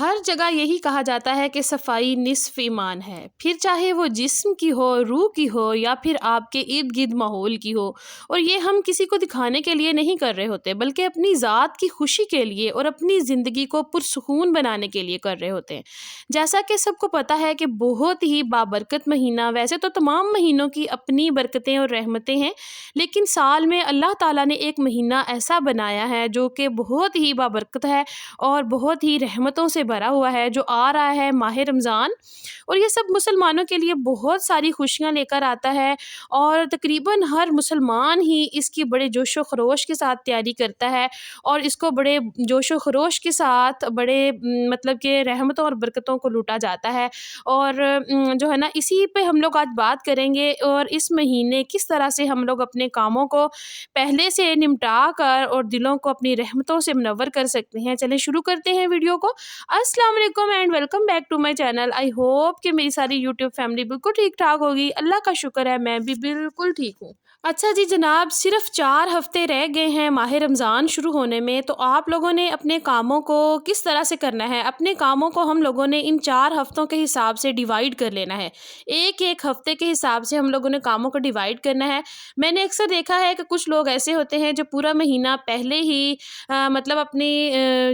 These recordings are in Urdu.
ہر جگہ یہی کہا جاتا ہے کہ صفائی نصف ایمان ہے، پھر چاہے وہ جسم کی ہو، روح کی ہو یا پھر آپ کے ارد گرد ماحول کی ہو۔ اور یہ ہم کسی کو دکھانے کے لیے نہیں کر رہے ہوتے، بلکہ اپنی ذات کی خوشی کے لیے اور اپنی زندگی کو پرسکون بنانے کے لیے کر رہے ہوتے ہیں۔ جیسا کہ سب کو پتہ ہے کہ بہت ہی بابرکت مہینہ، ویسے تو تمام مہینوں کی اپنی برکتیں اور رحمتیں ہیں، لیکن سال میں اللہ تعالیٰ نے ایک مہینہ ایسا بنایا ہے جو کہ بہت ہی بابرکت ہے اور بہت ہی رحمتوں سے بھرا ہوا ہے، جو آ رہا ہے ماہ رمضان۔ اور یہ سب مسلمانوں کے لیے بہت ساری خوشیاں لے کر آتا ہے، اور تقریباً ہر مسلمان ہی اس کی بڑے جوش و خروش کے ساتھ تیاری کرتا ہے، اور اس کو بڑے جوش و خروش کے ساتھ بڑے مطلب کہ رحمتوں اور برکتوں کو لوٹا جاتا ہے۔ اور جو ہے نا، اسی پہ ہم لوگ آج بات کریں گے، اور اس مہینے کس طرح سے ہم لوگ اپنے کاموں کو پہلے سے نمٹا کر اور دلوں کو اپنی رحمتوں سے منور کر سکتے ہیں۔ چلیں شروع کرتے ہیں ویڈیو کو۔ السلام علیکم and welcome back to my channel. I hope کہ میری ساری یوٹیوب فیملی بالکل ٹھیک ٹھاک ہوگی۔ اللہ کا شکر ہے میں بھی بالکل ٹھیک ہوں۔ اچھا جی جناب، صرف 4 ہفتے رہ گئے ہیں ماہ رمضان شروع ہونے میں، تو آپ لوگوں نے اپنے کاموں کو کس طرح سے کرنا ہے؟ اپنے کاموں کو ہم لوگوں نے ان 4 ہفتوں کے حساب سے ڈیوائیڈ کر لینا ہے، ایک ایک ہفتے کے حساب سے ہم لوگوں نے کاموں کو ڈیوائیڈ کرنا ہے۔ میں نے اکثر دیکھا ہے کہ کچھ لوگ ایسے ہوتے ہیں جو پورا مہینہ پہلے ہی مطلب اپنی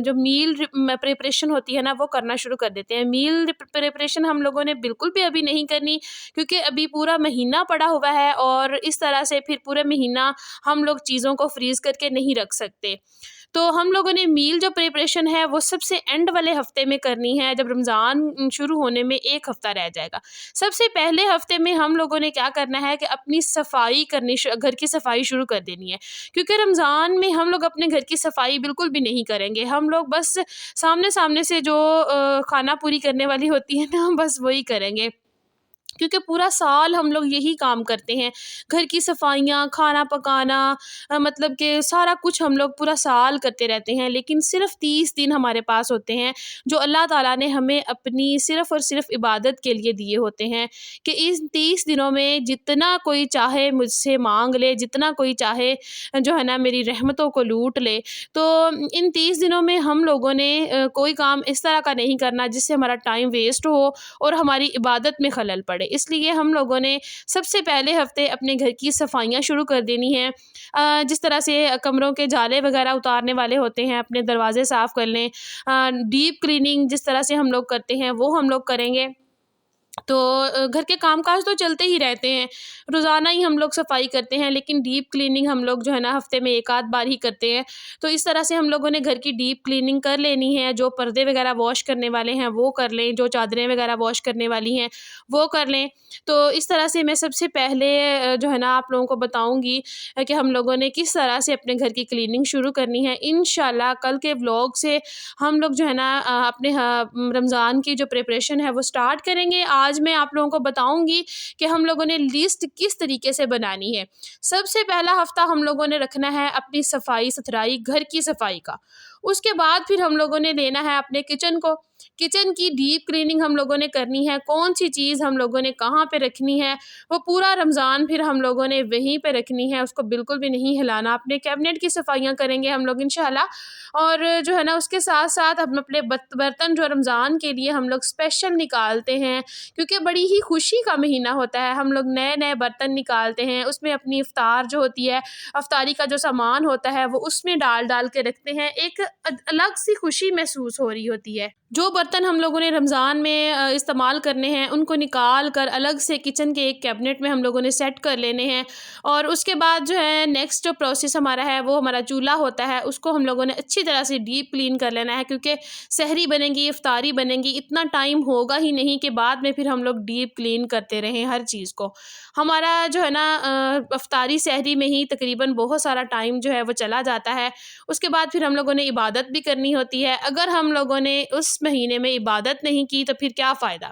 جو میل پریپریشن ہوتی ہے نا، وہ کرنا شروع کر دیتے ہیں۔ میل پریپریشن ہم لوگوں نے بالکل بھی ابھی نہیں کرنی، کیونکہ ابھی پورا مہینہ پڑا ہوا ہے، اور اس طرح سے پھر پورے مہینہ ہم لوگ چیزوں کو فریز کر کے نہیں رکھ سکتے۔ تو ہم لوگوں نے میل جو پریپریشن ہے وہ سب سے اینڈ والے ہفتے میں کرنی ہے، جب رمضان شروع ہونے میں 1 ہفتہ رہ جائے گا۔ سب سے پہلے ہفتے میں ہم لوگوں نے کیا کرنا ہے کہ اپنی صفائی کرنی، گھر کی صفائی شروع کر دینی ہے، کیونکہ رمضان میں ہم لوگ اپنے گھر کی صفائی بالکل بھی نہیں کریں گے۔ ہم لوگ بس سامنے سے جو کھانا پوری کرنے والی ہوتی ہے نا، بس وہی کریں گے، کیونکہ پورا سال ہم لوگ یہی کام کرتے ہیں، گھر کی صفائیاں، کھانا پکانا، مطلب کہ سارا کچھ ہم لوگ پورا سال کرتے رہتے ہیں، لیکن صرف 30 دن ہمارے پاس ہوتے ہیں جو اللہ تعالیٰ نے ہمیں اپنی صرف اور صرف عبادت کے لیے دیے ہوتے ہیں، کہ ان 30 دنوں میں جتنا کوئی چاہے مجھ سے مانگ لے، جتنا کوئی چاہے جو ہے نا میری رحمتوں کو لوٹ لے۔ تو ان 30 دنوں میں ہم لوگوں نے کوئی کام اس طرح کا نہیں کرنا جس سے ہمارا ٹائم ویسٹ ہو اور ہماری عبادت میں خلل پڑے۔ اس لیے ہم لوگوں نے سب سے پہلے ہفتے اپنے گھر کی صفائیاں شروع کر دینی ہیں، جس طرح سے کمروں کے جالے وغیرہ اتارنے والے ہوتے ہیں، اپنے دروازے صاف کر لیں، ڈیپ کلیننگ جس طرح سے ہم لوگ کرتے ہیں وہ ہم لوگ کریں گے۔ تو گھر کے کام کاج تو چلتے ہی رہتے ہیں، روزانہ ہی ہم لوگ صفائی کرتے ہیں، لیکن ڈیپ کلیننگ ہم لوگ جو ہے نا ہفتے میں 1 آدھ بار ہی کرتے ہیں۔ تو اس طرح سے ہم لوگوں نے گھر کی ڈیپ کلیننگ کر لینی ہے، جو پردے وغیرہ واش کرنے والے ہیں وہ کر لیں، جو چادریں وغیرہ واش کرنے والی ہیں وہ کر لیں۔ تو اس طرح سے میں سب سے پہلے جو ہے نا آپ لوگوں کو بتاؤں گی کہ ہم لوگوں نے کس طرح سے اپنے گھر کی کلیننگ شروع کرنی ہے۔ انشاءاللہ کل کے ولاگ سے ہم لوگ جو ہے نا اپنے رمضان کی جو پریپریشن ہے وہ سٹارٹ کریں گے۔ آج میں آپ لوگوں کو بتاؤں گی کہ ہم لوگوں نے لسٹ کس طریقے سے بنانی ہے۔ سب سے پہلا ہفتہ ہم لوگوں نے رکھنا ہے اپنی صفائی ستھرائی، گھر کی صفائی کا۔ اس کے بعد پھر ہم لوگوں نے لینا ہے اپنے کچن کو، کچن کی ڈیپ کلیننگ ہم لوگوں نے کرنی ہے، کون سی چیز ہم لوگوں نے کہاں پہ رکھنی ہے، وہ پورا رمضان پھر ہم لوگوں نے وہیں پہ رکھنی ہے، اس کو بالکل بھی نہیں ہلانا۔ اپنے کیبنٹ کی صفائیاں کریں گے ہم لوگ انشاءاللہ، اور جو ہے نا اس کے ساتھ ساتھ ہم اپنے برتن جو رمضان کے لیے ہم لوگ اسپیشل نکالتے ہیں، کیونکہ بڑی ہی خوشی کا مہینہ ہوتا ہے، ہم لوگ نئے نئے برتن نکالتے ہیں، اس میں اپنی افطار جو ہوتی ہے، افطاری کا جو سامان ہوتا ہے وہ اس میں ڈال کے رکھتے ہیں، ایک الگ سی خوشی محسوس ہو رہی ہوتی ہے۔ جو برتن ہم لوگوں نے رمضان میں استعمال کرنے ہیں ان کو نکال کر الگ سے کچن کے ایک کیبنٹ میں ہم لوگوں نے سیٹ کر لینے ہیں، اور اس کے بعد جو ہے نیکسٹ جو پروسیس ہمارا ہے وہ ہمارا چولہا ہوتا ہے، اس کو ہم لوگوں نے اچھی طرح سے ڈیپ کلین کر لینا ہے، کیونکہ سحری بنے گی، افطاری بنے گی، اتنا ٹائم ہوگا ہی نہیں کہ بعد میں پھر ہم لوگ ڈیپ کلین کرتے رہیں ہر چیز کو۔ ہمارا جو ہے نا افطاری سحری میں ہی تقریباً بہت سارا ٹائم جو ہے وہ چلا جاتا ہے۔ اس کے بعد پھر ہم لوگوں نے عبادت بھی کرنی ہوتی ہے، اگر ہم لوگوں نے اس مہینے میں عبادت نہیں کی تو پھر کیا فائدہ۔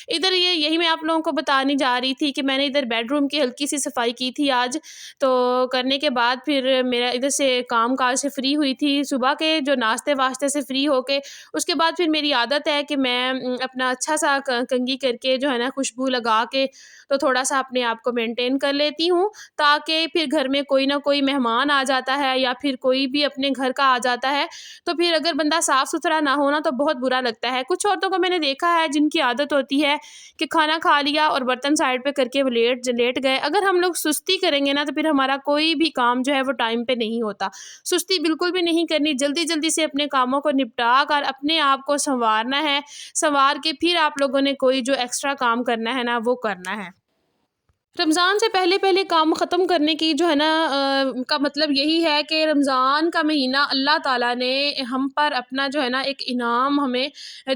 ادھر یہی میں آپ لوگوں کو بتانے جا رہی تھی کہ میں نے ادھر بیڈ روم کی ہلکی سی صفائی کی تھی آج، تو کرنے کے بعد پھر میرا ادھر سے کام کاج سے فری ہوئی تھی صبح کے جو ناشتے واسطے سے فری ہو کے، اس کے بعد پھر میری عادت ہے کہ میں اپنا اچھا سا کنگھی کر کے جو ہے نا خوشبو لگا کے تو تھوڑا سا اپنے آپ کو مینٹین کر لیتی ہوں، تاکہ پھر گھر میں کوئی نہ کوئی مہمان آ جاتا ہے یا پھر کوئی بھی اپنے گھر کا آ جاتا ہے تو پھر اگر بندہ صاف ستھرا نہ ہونا تو بہت برا لگتا ہے۔ کچھ عورتوں کو میں نے دیکھا ہے جن کی عادت ہوتی ہے کہ کھانا کھا لیا اور برتن سائڈ پہ کر کے وہ لیٹ گئے۔ اگر ہم لوگ سستی کریں گے نا تو پھر ہمارا کوئی بھی کام جو ہے وہ ٹائم پہ نہیں ہوتا۔ سستی بالکل بھی نہیں کرنی، جلدی جلدی سے اپنے کاموں کو نپٹا کر اپنے آپ کو سنوارنا ہے، سنوار کے پھر آپ لوگوں نے کوئی جو ایکسٹرا کام کرنا ہے نا وہ کرنا ہے۔ رمضان سے پہلے پہلے کام ختم کرنے کی جو ہے نا کا مطلب یہی ہے کہ رمضان کا مہینہ اللہ تعالیٰ نے ہم پر اپنا جو ہے نا ایک انعام ہمیں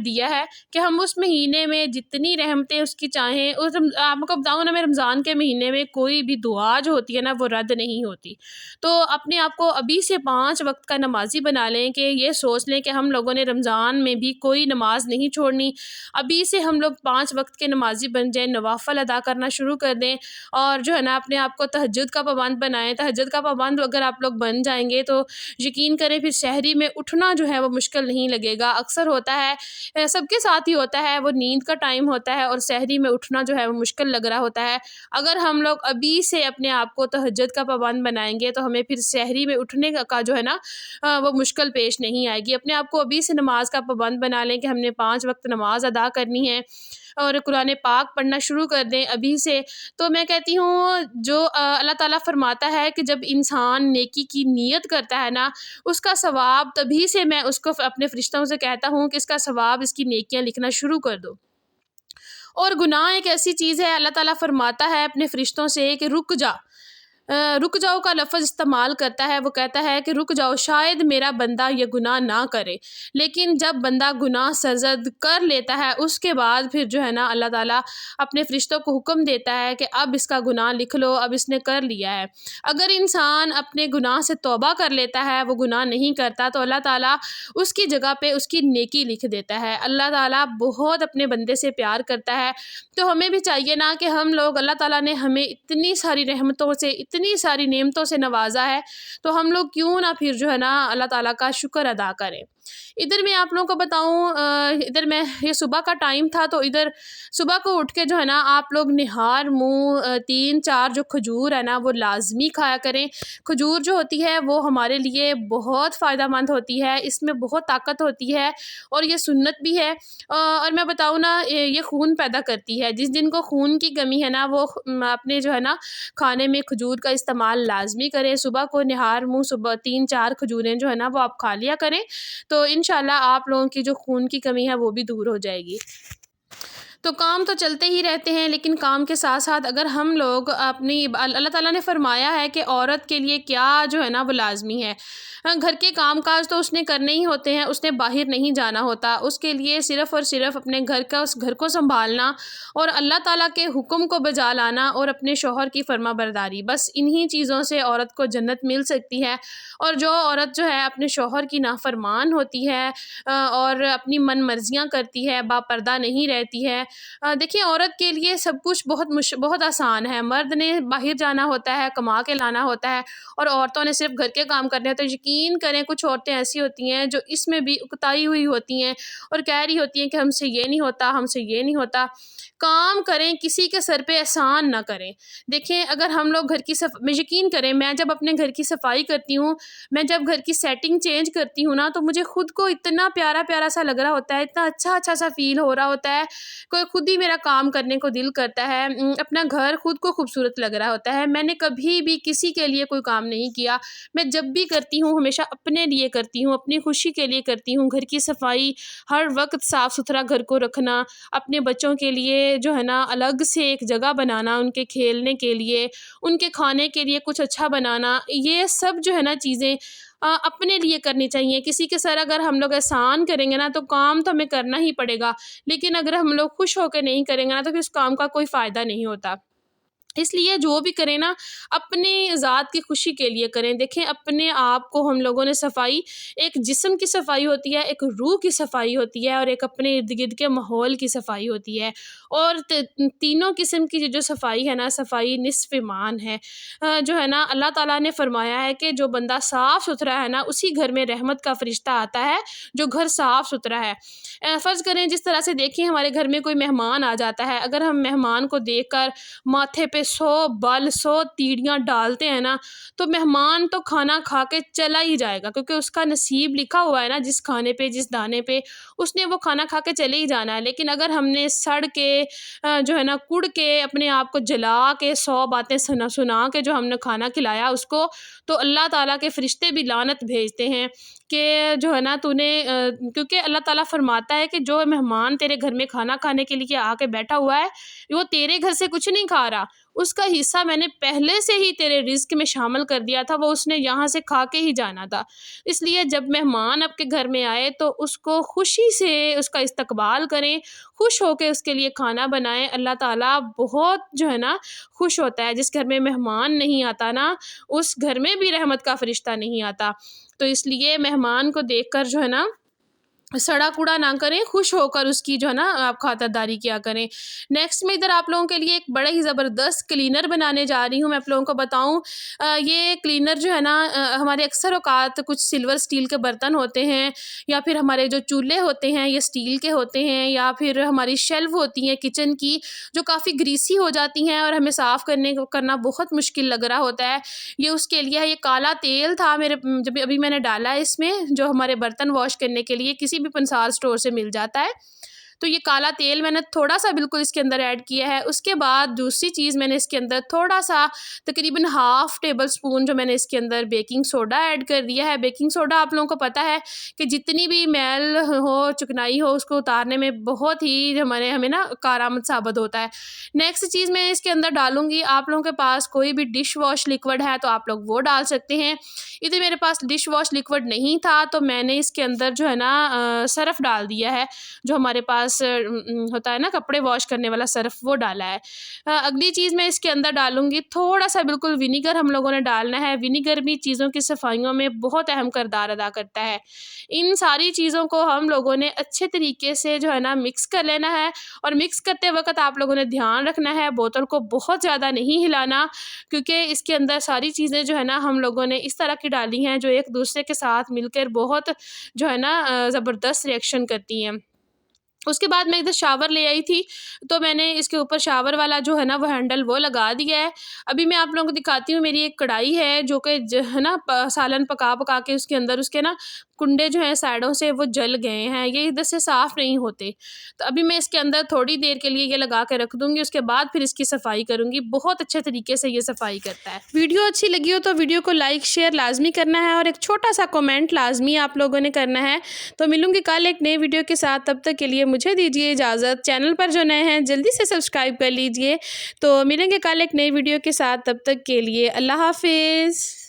دیا ہے کہ ہم اس مہینے میں جتنی رحمتیں اس کی چاہیں، آپ کو بتاؤں نا، میں رمضان کے مہینے میں کوئی بھی دعا جو ہوتی ہے نا وہ رد نہیں ہوتی۔ تو اپنے آپ کو ابھی سے 5 وقت کا نمازی بنا لیں، کہ یہ سوچ لیں کہ ہم لوگوں نے رمضان میں بھی کوئی نماز نہیں چھوڑنی، ابھی سے ہم لوگ 5 وقت کے نمازی بن جائیں، نوافل ادا کرنا شروع کر دیں، اور جو ہے نا اپنے آپ کو تہجد کا پابند بنائیں۔ تہجد کا پابند اگر آپ لوگ بن جائیں گے تو یقین کریں پھر سحری میں اٹھنا جو ہے وہ مشکل نہیں لگے گا۔ اکثر ہوتا ہے، سب کے ساتھ ہی ہوتا ہے، وہ نیند کا ٹائم ہوتا ہے اور سحری میں اٹھنا جو ہے وہ مشکل لگ رہا ہوتا ہے۔ اگر ہم لوگ ابھی سے اپنے آپ کو تہجد کا پابند بنائیں گے تو ہمیں پھر سحری میں اٹھنے کا جو ہے نا وہ مشکل پیش نہیں آئے گی۔ اپنے آپ کو ابھی سے نماز کا پابند بنا لیں کہ ہم نے 5 وقت نماز ادا کرنی ہے، اور قرآن پاک پڑھنا شروع کر دیں ابھی سے۔ تو میں کہتی ہوں جو اللہ تعالیٰ فرماتا ہے کہ جب انسان نیکی کی نیت کرتا ہے نا، اس کا ثواب، تبھی سے میں اس کو اپنے فرشتوں سے کہتا ہوں کہ اس کا ثواب، اس کی نیکیاں لکھنا شروع کر دو۔ اور گناہ ایک ایسی چیز ہے، اللہ تعالیٰ فرماتا ہے اپنے فرشتوں سے کہ رک جا، رک جاؤ کا لفظ استعمال کرتا ہے، وہ کہتا ہے کہ رک جاؤ، شاید میرا بندہ یہ گناہ نہ کرے۔ لیکن جب بندہ گناہ سرزد کر لیتا ہے اس کے بعد پھر جو ہے نا اللہ تعالیٰ اپنے فرشتوں کو حکم دیتا ہے کہ اب اس کا گناہ لکھ لو، اب اس نے کر لیا ہے۔ اگر انسان اپنے گناہ سے توبہ کر لیتا ہے، وہ گناہ نہیں کرتا، تو اللہ تعالیٰ اس کی جگہ پہ اس کی نیکی لکھ دیتا ہے۔ اللہ تعالیٰ بہت اپنے بندے سے پیار کرتا ہے، تو ہمیں بھی چاہیے نا کہ ہم لوگ، اللہ تعالیٰ نے ہمیں اتنی ساری رحمتوں سے، اتنی ساری نعمتوں سے نوازا ہے، تو ہم لوگ کیوں نہ پھر جو ہے نا اللہ تعالیٰ کا شکر ادا کریں۔ ادھر میں آپ لوگوں کو بتاؤں، ادھر میں یہ صبح کا ٹائم تھا، تو ادھر صبح کو اٹھ کے جو ہے نا آپ لوگ نہار منہ 3-4 جو کھجور ہے نا وہ لازمی کھایا کریں۔ کھجور جو ہوتی ہے وہ ہمارے لیے بہت فائدہ مند ہوتی ہے، اس میں بہت طاقت ہوتی ہے اور یہ سنت بھی ہے۔ اور میں بتاؤں نا، یہ خون پیدا کرتی ہے، جس دن کو خون کی کمی ہے نا وہ اپنے جو ہے نا کھانے میں کھجور کا استعمال لازمی کریں۔ صبح کو نہار منہ صبح 3-4 کھجوریں جو ہے نا وہ آپ کھا لیا کریں، تو انشاءاللہ آپ لوگوں کی جو خون کی کمی ہے وہ بھی دور ہو جائے گی۔ تو کام تو چلتے ہی رہتے ہیں، لیکن کام کے ساتھ ساتھ اگر ہم لوگ اپنی، اللہ تعالیٰ نے فرمایا ہے کہ عورت کے لیے کیا جو ہے نا وہ لازمی ہے، گھر کے کام کاج تو اس نے کرنے ہی ہوتے ہیں، اس نے باہر نہیں جانا ہوتا، اس کے لیے صرف اور صرف اپنے اس گھر کو سنبھالنا اور اللہ تعالیٰ کے حکم کو بجا لانا اور اپنے شوہر کی فرما برداری، بس انہی چیزوں سے عورت کو جنت مل سکتی ہے۔ اور جو عورت جو ہے اپنے شوہر کی نافرمان ہوتی ہے اور اپنی من مرضیاں کرتی ہے، با پردہ نہیں رہتی ہے، دیکھیں عورت کے لیے سب کچھ بہت آسان ہے۔ مرد نے باہر جانا ہوتا ہے، کما کے لانا ہوتا ہے، اور عورتوں نے صرف گھر کے کام کرنے ہوتے ہیں۔ یقین کریں کچھ عورتیں ایسی ہوتی ہیں جو اس میں بھی اکتائی ہوئی ہوتی ہیں اور کہہ رہی ہوتی ہیں کہ ہم سے یہ نہیں ہوتا، ہم سے یہ نہیں ہوتا۔ کام کریں، کسی کے سر پہ احسان نہ کریں۔ دیکھیں اگر ہم لوگ میں یقین کریں، میں جب اپنے گھر کی صفائی کرتی ہوں، میں جب گھر کی سیٹنگ چینج کرتی ہوں نا، تو مجھے خود کو اتنا پیارا پیارا سا لگ رہا ہوتا ہے، اتنا اچھا سا فیل ہو رہا ہوتا ہے، کوئی خود ہی میرا کام کرنے کو دل کرتا ہے، اپنا گھر خود کو خوبصورت لگ رہا ہوتا ہے۔ میں نے کبھی بھی کسی کے لیے کوئی کام نہیں کیا، میں جب بھی کرتی ہوں ہمیشہ اپنے لیے کرتی ہوں، اپنی خوشی کے لیے کرتی ہوں۔ گھر کی صفائی، ہر وقت صاف ستھرا گھر کو رکھنا، اپنے بچوں کے لیے جو ہے نا الگ سے ایک جگہ بنانا، ان کے کھیلنے کے لیے، ان کے کھانے کے لیے کچھ اچھا بنانا، یہ سب جو ہے نا چیزیں اپنے لیے کرنی چاہیے۔ کسی کے سر اگر ہم لوگ احسان کریں گے نا تو کام تو ہمیں کرنا ہی پڑے گا، لیکن اگر ہم لوگ خوش ہو کے نہیں کریں گے نا تو پھر اس کام کا کوئی فائدہ نہیں ہوتا۔ اس لیے جو بھی کریں نا اپنی ذات کی خوشی کے لیے کریں۔ دیکھیں اپنے آپ کو ہم لوگوں نے صفائی، ایک جسم کی صفائی ہوتی ہے، ایک روح کی صفائی ہوتی ہے، اور ایک اپنے ارد گرد کے ماحول کی صفائی ہوتی ہے، اور تینوں قسم کی جو صفائی ہے نا، صفائی نصف ایمان ہے۔ جو ہے نا اللہ تعالیٰ نے فرمایا ہے کہ جو بندہ صاف ستھرا ہے نا، اسی گھر میں رحمت کا فرشتہ آتا ہے جو گھر صاف ستھرا ہے۔ فرض کریں جس طرح سے دیکھیں ہمارے گھر میں کوئی مہمان آ جاتا ہے، اگر ہم مہمان کو دیکھ کر ماتھے پہ 100 بل 100 تیڑیاں ڈالتے ہیں نا، تو مہمان تو کھانا کھا کے چلا ہی جائے گا، کیونکہ اس کا نصیب لکھا ہوا ہے نا، جس کھانے پہ جس دانے پہ اس نے وہ کھانا کھا کے چلے ہی جانا ہے۔ لیکن اگر ہم نے سڑ کے جو ہے نا کڑ کے اپنے آپ کو جلا کے 100 باتیں سنا کے جو ہم نے کھانا کھلایا اس کو، تو اللہ تعالیٰ کے فرشتے بھی لعنت بھیجتے ہیں کہ جو ہے نا تو نے کیونکہ اللہ تعالیٰ فرماتا ہے کہ جو مہمان تیرے گھر میں کھانا کھانے کے لیے آ کے بیٹھا ہوا ہے، وہ تیرے گھر سے کچھ نہیں کھا رہا، اس کا حصہ میں نے پہلے سے ہی تیرے رزق میں شامل کر دیا تھا، وہ اس نے یہاں سے کھا کے ہی جانا تھا۔ اس لیے جب مہمان آپ کے گھر میں آئے تو اس کو خوشی سے اس کا استقبال کریں، خوش ہو کے اس کے لیے کھانا بنائیں۔ اللہ تعالیٰ بہت جو ہے نا خوش ہوتا ہے، جس گھر میں مہمان نہیں آتا نا، اس گھر میں بھی رحمت کا فرشتہ نہیں آتا۔ تو اس لیے مہمان کو دیکھ کر جو ہے نا سڑا کوڑا نہ کریں، خوش ہو کر اس کی جو ہے نا آپ خاطرداری کیا کریں۔ نیکسٹ میں ادھر آپ لوگوں کے لیے ایک بڑا ہی زبردست کلینر بنانے جا رہی ہوں۔ میں آپ لوگوں کو بتاؤں یہ کلینر جو ہے نا ہمارے اکثر اوقات کچھ سلور سٹیل کے برتن ہوتے ہیں، یا پھر ہمارے جو چولہے ہوتے ہیں یہ سٹیل کے ہوتے ہیں، یا پھر ہماری شیلف ہوتی ہیں کچن کی جو کافی گریسی ہو جاتی ہیں اور ہمیں صاف کرنا بہت مشکل لگ رہا ہوتا ہے۔ یہ اس کے لیے ہے، یہ کالا تیل تھا میرے جب ابھی میں نے ڈالا ہے اس میں، جو ہمارے برتن واش کرنے کے لیے کسی بھی پنسال سٹور سے مل جاتا ہے۔ تو یہ کالا تیل میں نے تھوڑا سا بالکل اس کے اندر ایڈ کیا ہے۔ اس کے بعد دوسری چیز میں نے اس کے اندر تھوڑا سا تقریباً 1/2 ٹیبل سپون جو میں نے اس کے اندر بیکنگ سوڈا ایڈ کر دیا ہے۔ بیکنگ سوڈا آپ لوگوں کو پتہ ہے کہ جتنی بھی میل ہو چکنائی ہو اس کو اتارنے میں بہت ہی ہمیں نا کارآمد ثابت ہوتا ہے۔ نیکسٹ چیز میں اس کے اندر ڈالوں گی، آپ لوگوں کے پاس کوئی بھی ڈش واش لیکوڈ ہے تو آپ لوگ وہ ڈال سکتے ہیں۔ ادھر میرے پاس ڈش واش لیکوڈ نہیں تھا تو میں نے اس کے اندر جو ہے نا سرف ڈال دیا ہے، جو ہمارے پاس ہوتا ہے نا کپڑے واش کرنے والا سرف، وہ ڈالا ہے۔ اگلی چیز میں اس کے اندر ڈالوں گی تھوڑا سا بالکل ونیگر ہم لوگوں نے ڈالنا ہے۔ ونیگر بھی چیزوں کی صفائیوں میں بہت اہم کردار ادا کرتا ہے۔ ان ساری چیزوں کو ہم لوگوں نے اچھے طریقے سے جو ہے نا مکس کر لینا ہے، اور مکس کرتے وقت آپ لوگوں نے دھیان رکھنا ہے بوتل کو بہت زیادہ نہیں ہلانا، کیونکہ اس کے اندر ساری چیزیں جو ہے نا ہم لوگوں نے اس طرح کی ڈالی ہیں جو ایک دوسرے کے ساتھ مل کر بہت جو ہے نا زبردست ریئیکشن کرتی ہیں۔ اس کے بعد میں ادھر شاور لے آئی تھی تو میں نے اس کے اوپر شاور والا جو ہے نا وہ ہینڈل وہ لگا دیا ہے۔ ابھی میں آپ لوگوں کو دکھاتی ہوں، میری ایک کڑھائی ہے جو کہ ہے نا سالن پکا کے اس کے اندر اس کے نا کنڈے جو ہیں سائڈوں سے وہ جل گئے ہیں، یہ ادھر سے صاف نہیں ہوتے، تو ابھی میں اس کے اندر تھوڑی دیر کے لیے یہ لگا کے رکھ دوں گی، اس کے بعد پھر اس کی صفائی کروں گی۔ بہت اچھے طریقے سے یہ صفائی کرتا ہے۔ ویڈیو اچھی لگی ہو تو ویڈیو کو لائک شیئر لازمی کرنا ہے، اور ایک چھوٹا سا کمنٹ لازمی آپ لوگوں نے کرنا ہے۔ تو ملوں گی کل ایک نئے ویڈیو کے ساتھ، تب تک کے لیے مجھے دیجیے اجازت۔ چینل پر جو نئے ہیں جلدی سے سبسکرائب کر لیجیے۔ تو ملیں گے کل ایک نئے ویڈیو کے ساتھ، تب تک کے لیے اللہ حافظ۔